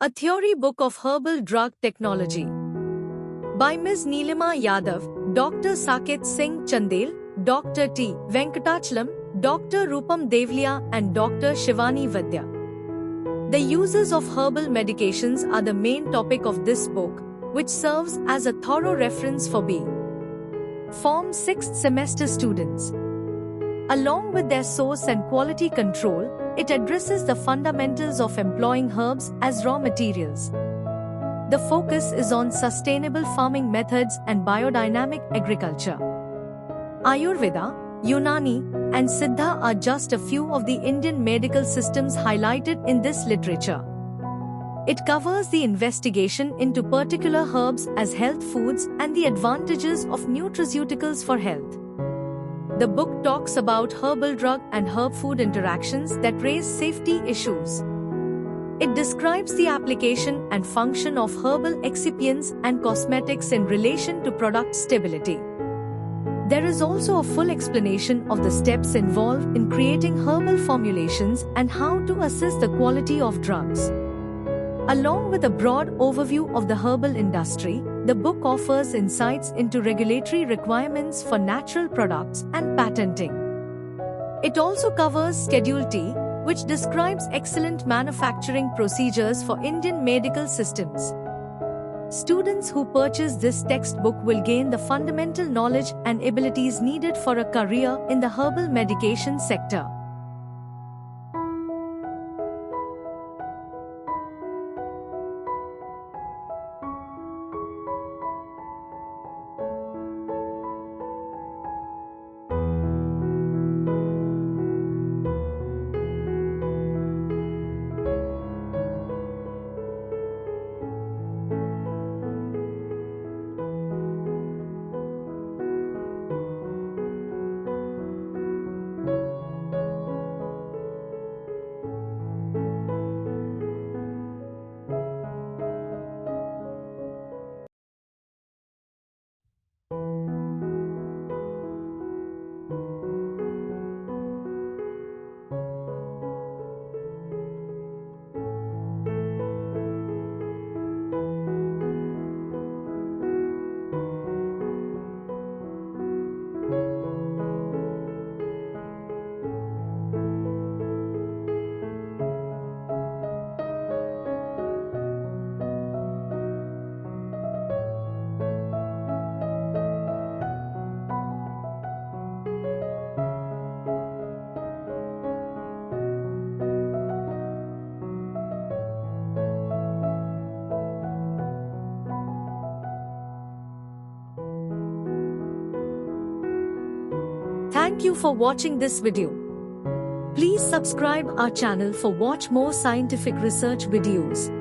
A Theory Book of Herbal Drug Technology by Ms. Neelima Yadav, Dr. Saket Singh Chandel, Dr. T. Venkatachalam, Dr. Rupam Devlia and Dr. Shivani Vadya. The uses of herbal medications are the main topic of this book, which serves as a thorough reference for B. Form 6th semester students. Along with their source and quality control, it addresses the fundamentals of employing herbs as raw materials. The focus is on sustainable farming methods and biodynamic agriculture. Ayurveda, Unani, and Siddha are just a few of the Indian medical systems highlighted in this literature. It covers the investigation into particular herbs as health foods and the advantages of nutraceuticals for health. The book talks about herbal drug and herb food interactions that raise safety issues. It describes the application and function of herbal excipients and cosmetics in relation to product stability. There is also a full explanation of the steps involved in creating herbal formulations and how to assess the quality of drugs. Along with a broad overview of the herbal industry, the book offers insights into regulatory requirements for natural products and patenting. It also covers Schedule T, which describes excellent manufacturing procedures for Indian medical systems. Students who purchase this textbook will gain the fundamental knowledge and abilities needed for a career in the herbal medication sector. Thank you for watching this video. Please subscribe our channel for watch more scientific research videos.